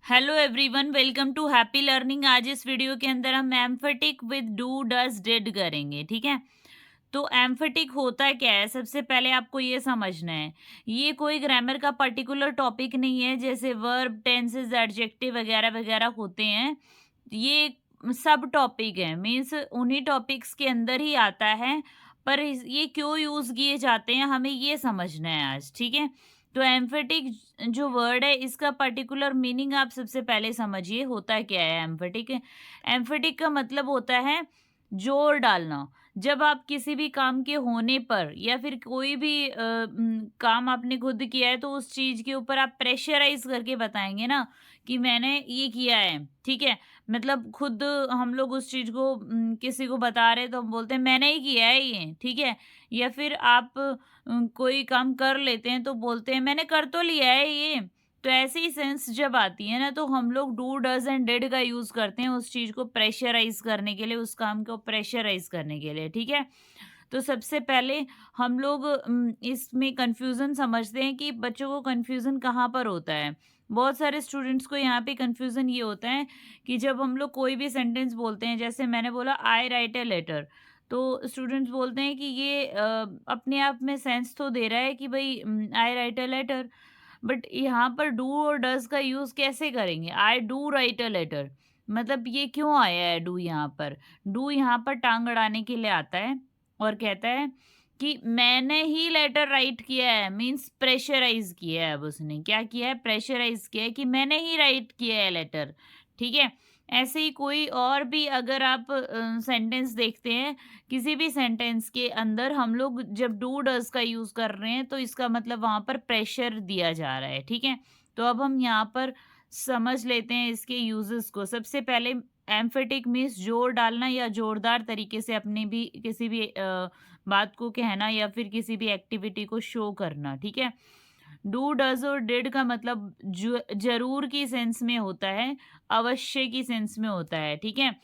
Hello everyone, welcome to happy learning. आज इस video के अंदर हम emphatic with do does did करेंगे। ठीक है, तो एम्फेटिक होता क्या है, सबसे पहले आपको ये समझना है। ये कोई ग्रामर का पर्टिकुलर टॉपिक नहीं है, जैसे वर्ब, टेंसेस, एडजेक्टिव वगैरह वगैरह होते हैं। ये सब टॉपिक है, मीन्स उन्हीं टॉपिक्स के अंदर ही आता है। पर ये क्यों यूज किए जाते हैं हमें ये समझना है आज। ठीक है, तो एम्फेटिक जो वर्ड है इसका पर्टिकुलर मीनिंग आप सबसे पहले समझिए, होता क्या है एम्फेटिक। एम्फेटिक का मतलब होता है जोर डालना। जब आप किसी भी काम के होने पर या फिर कोई भी काम आपने खुद किया है, तो उस चीज के ऊपर आप प्रेशराइज करके बताएंगे ना कि मैंने ये किया है। ठीक है, मतलब खुद हम लोग उस चीज को किसी को बता रहे तो हम बोलते हैं मैंने ही किया है ये। ठीक है, या फिर आप कोई काम कर लेते हैं तो बोलते हैं मैंने कर तो लिया है ये। तो ऐसे ही सेंस जब आती है ना, तो हम लोग डू डज एंड डिड का यूज करते हैं उस चीज को प्रेशराइज करने के लिए, उस काम को प्रेशराइज करने के लिए। ठीक है, तो सबसे पहले हम लोग इसमें कंफ्यूजन समझते हैं कि बच्चों को कंफ्यूजन कहाँ पर होता है। बहुत सारे स्टूडेंट्स को यहाँ पे कंफ्यूजन ये होता है कि जब हम लोग कोई भी सेंटेंस बोलते हैं, जैसे मैंने बोला आई राइट ए लेटर, तो स्टूडेंट्स बोलते हैं कि ये अपने आप में सेंस तो दे रहा है कि भाई I write a letter, but यहाँ पर डू और डज का यूज कैसे करेंगे। I do write a letter, मतलब ये क्यों आया है डू यहाँ पर। डू यहाँ पर टांग अड़ाने के लिए आता है और कहता है कि मैंने ही लेटर राइट किया है, मीन्स प्रेशराइज किया है। अब उसने क्या किया है, प्रेशराइज किया है कि मैंने ही राइट किया है लेटर। ठीक है, ऐसे ही कोई और भी अगर आप सेंटेंस देखते हैं, किसी भी सेंटेंस के अंदर हम लोग जब डू डज का यूज कर रहे हैं, तो इसका मतलब वहां पर प्रेशर दिया जा रहा है। ठीक है, तो अब हम यहाँ पर समझ लेते हैं इसके यूजेस को। सबसे पहले एम्फेटिक मीन्स जोर डालना या जोरदार तरीके से अपनी भी किसी भी बात को कहना या फिर किसी भी एक्टिविटी को शो करना। ठीक है, डू डज और डिड का मतलब जरूर की सेंस में होता है, अवश्य की सेंस में होता है। ठीक है,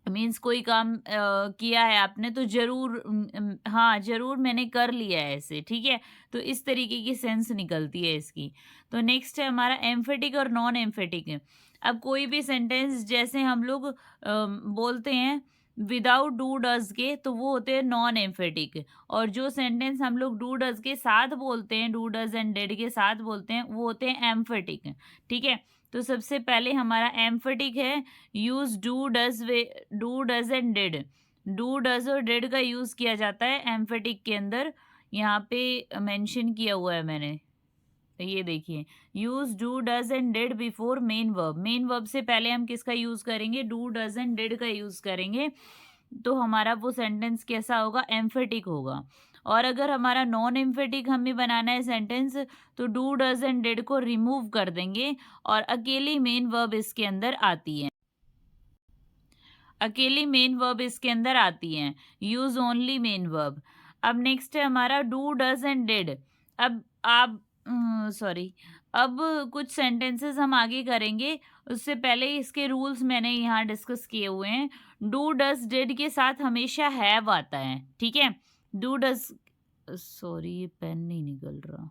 मीन्स कोई काम किया है आपने तो जरूर हाँ जरूर मैंने कर लिया है ऐसे। ठीक है, तो इस तरीके की सेंस निकलती है इसकी। तो नेक्स्ट है हमारा एम्फेटिक और नॉन एम्फेटिक। अब कोई भी सेंटेंस जैसे हम लोग बोलते हैं विदाउट डू डज के, तो वो होते हैं नॉन एम्फेटिक। और जो सेंटेंस हम लोग डू डज के साथ बोलते हैं, डू डज एंड डेड के साथ बोलते हैं, वो होते हैं एम्फेटिक। ठीक है, तो सबसे पहले हमारा एम्फेटिक है use do does and did. Do does और डिड का यूज किया जाता है एम्फेटिक के अंदर। यहाँ पे मेंशन किया हुआ है मैंने, ये देखिए, use do does and did before main verb. Main verb से पहले हम किसका यूज करेंगे, डू डज एंड डिड का यूज करेंगे। तो हमारा वो सेंटेंस कैसा होगा, एम्फेटिक होगा। और अगर हमारा नॉन एम्फेटिक हमें बनाना है सेंटेंस, तो डू डज एंड डिड को रिमूव कर देंगे और अकेली मेन वर्ब इसके अंदर आती है। अकेली मेन वर्ब इसके अंदर आती हैं, यूज ओनली मेन वर्ब। अब नेक्स्ट है हमारा डू डज एंड डिड। अब आप सॉरी, अब कुछ सेंटेंसेस हम आगे करेंगे, उससे पहले इसके रूल्स मैंने यहाँ डिस्कस किए हुए हैं। डू डज डिड के साथ हमेशा हैव आता है। ठीक है, डू डज, सॉरी ये पेन नहीं निकल रहा।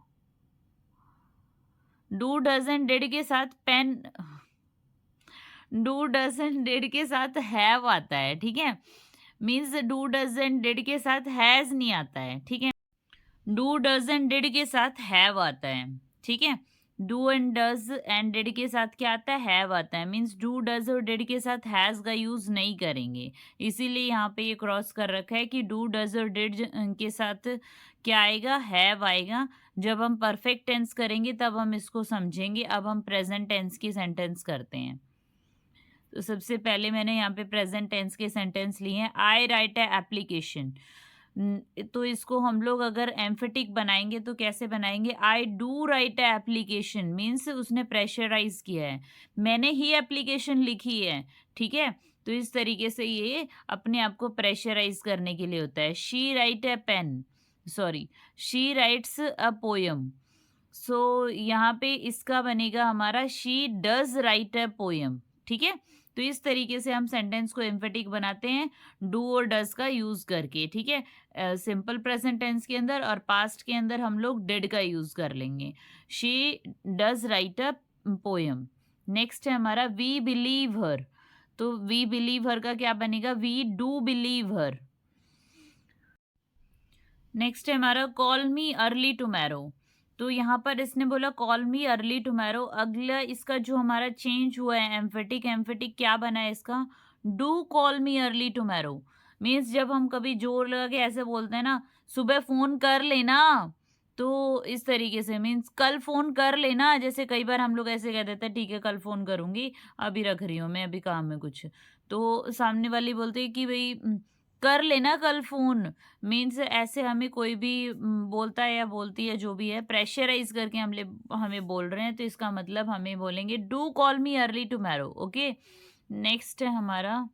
डू डज एंड डिड के साथ pen, do does and did के साथ हैव आता है। ठीक है, means do does and did के साथ हैज नहीं आता है। ठीक है, डू डज एंड डिड के साथ हैव आता है। ठीक है, do and does and did के साथ क्या आता है, हैव आता है। मीन्स डू डज और डिड के साथ हैज का यूज नहीं करेंगे, इसीलिए यहाँ पे ये क्रॉस कर रखा है कि डू डज और डिड के साथ क्या आएगा, हैव आएगा। जब हम परफेक्ट टेंस करेंगे तब हम इसको समझेंगे। अब हम प्रेजेंट टेंस की सेंटेंस करते हैं। तो सबसे पहले मैंने यहाँ पे प्रेजेंट टेंस के सेंटेंस लिए हैं। आई राइट ए एप्लीकेशन, तो इसको हम लोग अगर एम्फेटिक बनाएंगे तो कैसे बनाएंगे, आई do right A application, means उसने प्रेशराइज किया है, मैंने ही एप्लीकेशन लिखी है। ठीक है, तो इस तरीके से ये अपने आप को प्रेशराइज करने के लिए होता है। She write a pen, sorry, she writes a poem. So यहाँ पे इसका बनेगा हमारा she does write a poem. ठीक है, तो इस तरीके से हम सेंटेंस को एम्फेटिक बनाते हैं डू और डज का यूज करके। ठीक है, सिंपल प्रेजेंट टेंस के अंदर और पास्ट के अंदर हम लोग डिड का यूज कर लेंगे। She does write a poem, next है हमारा वी बिलीव हर, तो वी बिलीव हर का क्या बनेगा, we do believe her. Next है हमारा कॉल मी अर्ली टुमारो, तो यहाँ पर इसने बोला कॉल मी अर्ली टुमारो। अगला इसका जो हमारा चेंज हुआ है एम्फेटिक, एम्फेटिक क्या बना है इसका, do call me early tomorrow. Means जब हम कभी जोर लगा के ऐसे बोलते हैं ना, सुबह फोन कर लेना, तो इस तरीके से मीन्स कल फोन कर लेना। जैसे कई बार हम लोग ऐसे कह देते हैं ठीक है कल फोन करूंगी, अभी रख रही हूँ मैं, अभी काम में कुछ, तो सामने वाली बोलती है कि भाई कर लेना कल फोन। मीन्स ऐसे हमें कोई भी बोलता है या बोलती है, जो भी है प्रेशराइज करके हमें बोल रहे हैं, तो इसका मतलब हमें बोलेंगे do call me early tomorrow. Okay, next है हमारा,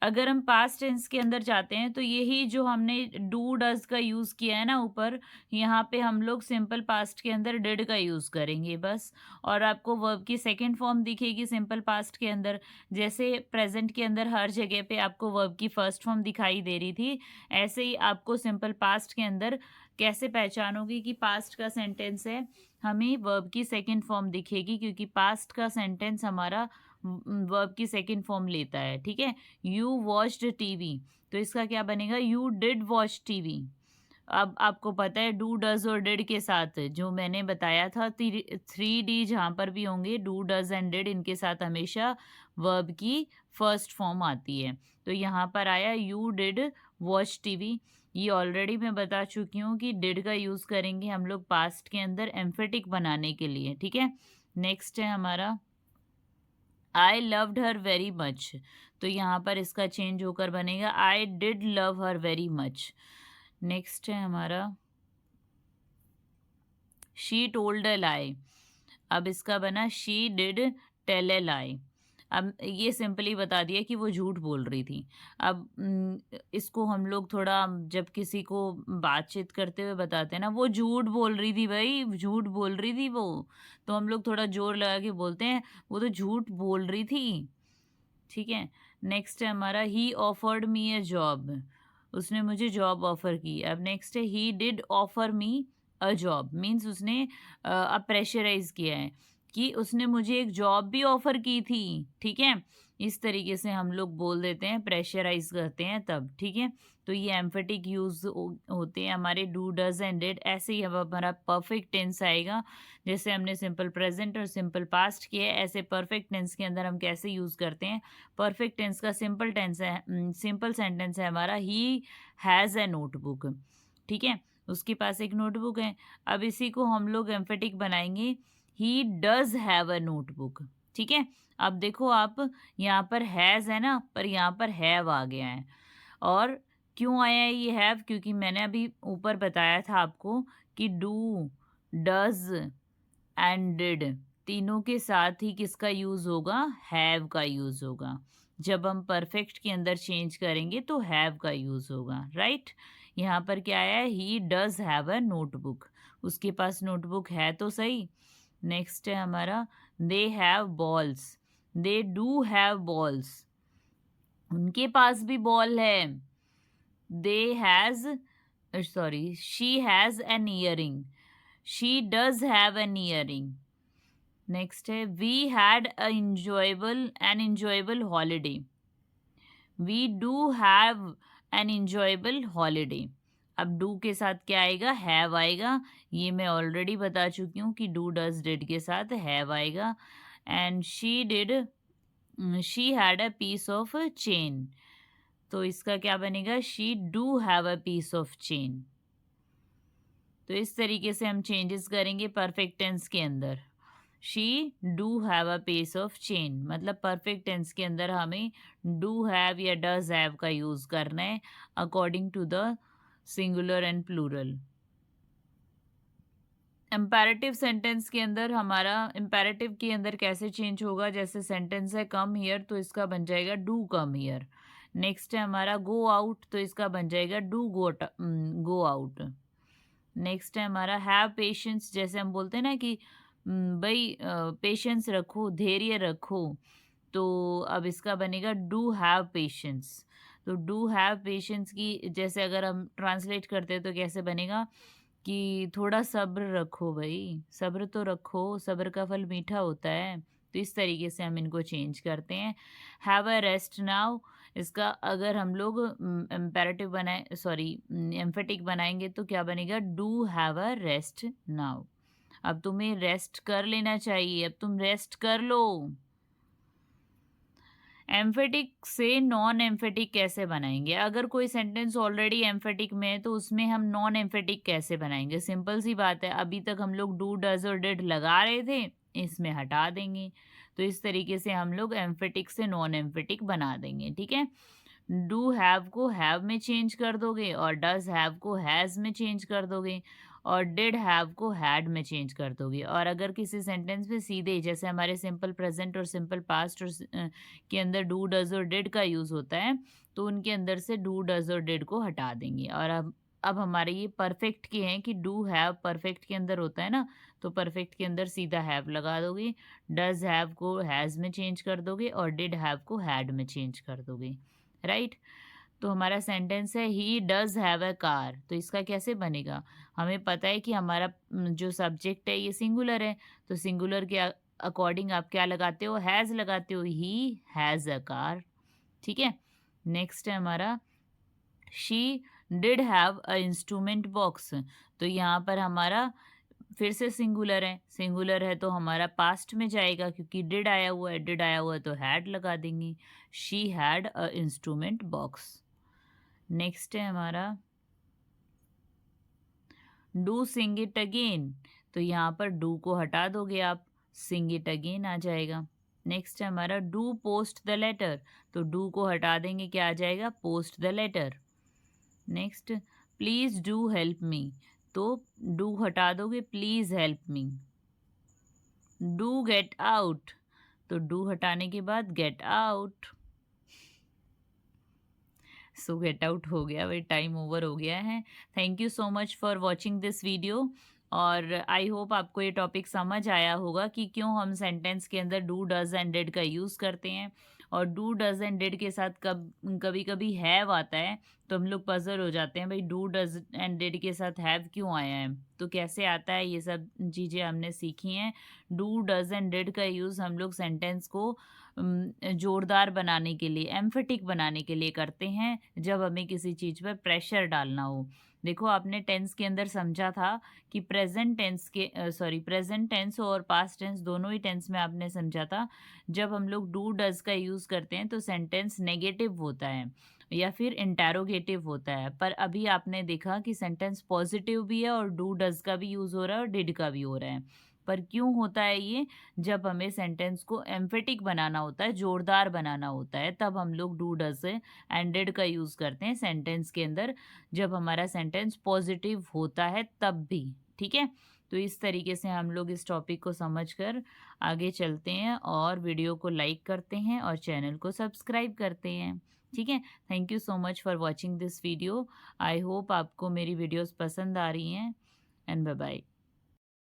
अगर हम पास्ट टेंस के अंदर जाते हैं तो यही जो हमने डू डज का यूज़ किया है ना ऊपर, यहाँ पे हम लोग सिंपल पास्ट के अंदर डिड का यूज़ करेंगे बस। और आपको वर्ब की सेकंड फॉर्म दिखेगी सिंपल पास्ट के अंदर, जैसे प्रेजेंट के अंदर हर जगह पे आपको वर्ब की फर्स्ट फॉर्म दिखाई दे रही थी, ऐसे ही आपको सिंपल पास्ट के अंदर कैसे पहचानोगे कि पास्ट का सेंटेंस है, हमें वर्ब की सेकंड फॉर्म दिखेगी, क्योंकि पास्ट का सेंटेंस हमारा वर्ब की सेकंड फॉर्म लेता है। ठीक है, यू वॉच्ड टीवी, तो इसका क्या बनेगा, यू डिड वॉच टीवी। अब आपको पता है डू डज और डिड के साथ जो मैंने बताया था 3D जहाँ पर भी होंगे, डू डज एंड डिड, इनके साथ हमेशा वर्ब की फर्स्ट फॉर्म आती है। तो यहाँ पर आया यू डिड वॉच टीवी। ये ऑलरेडी मैं बता चुकी हूँ कि डिड का यूज़ करेंगे हम लोग पास्ट के अंदर एम्फेटिक बनाने के लिए। ठीक है, नेक्स्ट है हमारा I loved her very much, तो यहाँ पर इसका चेंज होकर बनेगा I did love her very much. Next है हमारा शी टोल्ड अ लाई, अब इसका बना शी डिड टेल ए लाई। अब ये सिंपली बता दिया कि वो झूठ बोल रही थी। अब इसको हम लोग थोड़ा जब किसी को बातचीत करते हुए बताते हैं ना, वो झूठ बोल रही थी भाई, झूठ बोल रही थी वो, तो हम लोग थोड़ा जोर लगा के बोलते हैं वो तो झूठ बोल रही थी। ठीक है, नेक्स्ट है हमारा ही ऑफर्ड मी अ जॉब, उसने मुझे जॉब ऑफर की। अब नेक्स्ट है he did offer me a job, means उसने अब प्रेशराइज किया है कि उसने मुझे एक जॉब भी ऑफर की थी। ठीक है, इस तरीके से हम लोग बोल देते हैं, प्रेशराइज करते हैं तब। ठीक है, तो ये एम्फेटिक यूज होते हैं हमारे डू डज एंड डिड। ऐसे ही अब हमारा परफेक्ट टेंस आएगा, जैसे हमने सिंपल प्रेजेंट और सिंपल पास्ट किया है, ऐसे परफेक्ट टेंस के अंदर हम कैसे यूज करते हैं। परफेक्ट टेंस का सिंपल टेंस है, सिंपल सेंटेंस है हमारा ही हैज़ ए नोटबुक। ठीक है, उसके पास एक नोटबुक है। अब इसी को हम लोग एम्फेटिक बनाएंगे, ही डज हैव अ नोटबुक। ठीक है, अब देखो आप, यहाँ पर हैज़ है ना, पर यहाँ पर हैव आ गया है। और क्यों आया है ये हैव, क्योंकि मैंने अभी ऊपर बताया था आपको कि डू डज एंड डिड तीनों के साथ ही किसका यूज होगा, हैव का यूज होगा। जब हम परफेक्ट के अंदर चेंज करेंगे तो हैव का यूज होगा। राइट, यहाँ पर क्या आया है, he does have a notebook, उसके पास नोटबुक है तो सही। नेक्स्ट है हमारा they have balls, they do have balls, उनके पास भी बॉल है। They has sorry she has an earring, she does have an earring. Next है we had an enjoyable holiday, we do have an enjoyable holiday. अब do के साथ क्या आएगा, हैव आएगा। ये मैं ऑलरेडी बता चुकी हूँ कि डू डज डिड के साथ हैव आएगा। And she had a piece of chain, तो इसका क्या बनेगा, she do have a piece of chain. तो इस तरीके से हम चेंजेस करेंगे परफेक्ट टेंस के अंदर। She do have a piece of chain, मतलब परफेक्ट टेंस के अंदर हमें डू हैव या डज हैव का यूज करना है according to the singular and plural. Imperative sentence के अंदर हमारा इम्पेरेटिव के अंदर कैसे चेंज होगा, जैसे सेंटेंस है कम हियर, तो इसका बन जाएगा डू कम हियर। नेक्स्ट है हमारा गो आउट, तो इसका बन जाएगा डू गो आउट। नेक्स्ट है हमारा हैव पेशेंस, जैसे हम बोलते हैं ना कि भाई पेशेंस रखो, धैर्य रखो, तो अब इसका बनेगा डू हैव पेशेंस। तो डू हैव पेशेंस की जैसे अगर हम ट्रांसलेट करते हैं तो कैसे बनेगा, कि थोड़ा सब्र रखो भाई, सब्र तो रखो, सब्र का फल मीठा होता है। तो इस तरीके से हम इनको चेंज करते हैं। हैव अ रेस्ट नाउ, इसका अगर हम लोग इम्पेरेटिव बनाए, सॉरी एम्फेटिक बनाएंगे तो क्या बनेगा, do have a rest now. अब तुम्हें रेस्ट कर लेना चाहिए, अब तुम रेस्ट कर लो। एम्फेटिक से नॉन एम्फेटिक कैसे बनाएंगे, अगर कोई सेंटेंस ऑलरेडी एम्फेटिक में है तो उसमें हम नॉन एम्फेटिक कैसे बनाएंगे, सिंपल सी बात है, अभी तक हम लोग डू डज और डिड लगा रहे थे, इसमें हटा देंगे। तो इस तरीके से हम लोग एम्फेटिक से नॉन एम्फेटिक बना देंगे, ठीक है। डू हैव को हैव में चेंज कर दोगे और डज हैव को हैज़ में चेंज कर दोगे और डिड हैव को हैड में चेंज कर दोगे। और अगर किसी सेंटेंस में सीधे जैसे हमारे सिंपल प्रेजेंट और सिंपल पास्ट और के अंदर डू डज और डिड का यूज़ होता है, तो उनके अंदर से डू डज और डिड को हटा देंगे। और अब हमारे ये परफेक्ट के हैं कि डू हैव परफेक्ट के अंदर होता है ना, तो परफेक्ट के अंदर सीधा हैव लगा दोगे, डज हैव को हैज़ में चेंज कर दोगे और डिड हैव को हैड में चेंज कर दोगे, राइट। तो हमारा सेंटेंस है he does have a car, तो इसका कैसे बनेगा, हमें पता है कि हमारा जो सब्जेक्ट है ये सिंगुलर है, तो सिंगुलर के अकॉर्डिंग आप क्या लगाते हो, हैज़ लगाते हो, ही हैज़ अ कार, ठीक है। नेक्स्ट है हमारा she did have a instrument box, तो यहाँ पर हमारा फिर से सिंगुलर है, सिंगुलर है तो हमारा पास्ट में जाएगा क्योंकि डिड आया हुआ है, डिड आया हुआ है तो हैड लगा देंगे, she had a instrument box. Next है हमारा डू सिंग इट अगेन, तो यहाँ पर डू को हटा दोगे आप, सिंग इट अगेन आ जाएगा। नेक्स्ट है हमारा डू पोस्ट द लेटर, तो डू को हटा देंगे, क्या आ जाएगा, post the letter. Next please do help me, तो डू हटा दोगे, please help me. Do get out, तो डू हटाने के बाद get out. So get out हो गया, वे टाइम ओवर हो गया है। Thank you so much for watching this video, और आई होप आपको ये टॉपिक समझ आया होगा कि क्यों हम सेंटेंस के अंदर डू डज एंड डिड का यूज़ करते हैं। और डू डज एंड डिड के साथ कभी कभी हैव आता है, तो हम लोग पजल हो जाते हैं भाई डू डज एंड डिड के साथ हैव क्यों आया है, तो कैसे आता है, ये सब चीज़ें हमने सीखी हैं। डू डज एंड डिड का यूज़ हम लोग सेंटेंस को जोरदार बनाने के लिए, एम्फेटिक बनाने के लिए करते हैं, जब हमें किसी चीज़ पर प्रेशर डालना हो। देखो आपने टेंस के अंदर समझा था कि प्रेजेंट टेंस के प्रेजेंट टेंस और पास्ट टेंस दोनों ही टेंस में आपने समझा था, जब हम लोग डू डज का यूज़ करते हैं तो सेंटेंस नेगेटिव होता है या फिर इंटेरोगेटिव होता है। पर अभी आपने देखा कि सेंटेंस पॉजिटिव भी है और डू डज का भी यूज़ हो रहा है और डिड का भी हो रहा है। पर क्यों होता है ये, जब हमें सेंटेंस को एम्फेटिक बनाना होता है, जोरदार बनाना होता है, तब हम लोग डू डज एंड डिड का यूज़ करते हैं सेंटेंस के अंदर, जब हमारा सेंटेंस पॉजिटिव होता है तब भी, ठीक है। तो इस तरीके से हम लोग इस टॉपिक को समझकर आगे चलते हैं और वीडियो को लाइक करते हैं और चैनल को सब्सक्राइब करते हैं, ठीक है। Thank you so much for watching this video. I hope आपको मेरी वीडियोस पसंद आ रही हैं, एंड बाय बाय।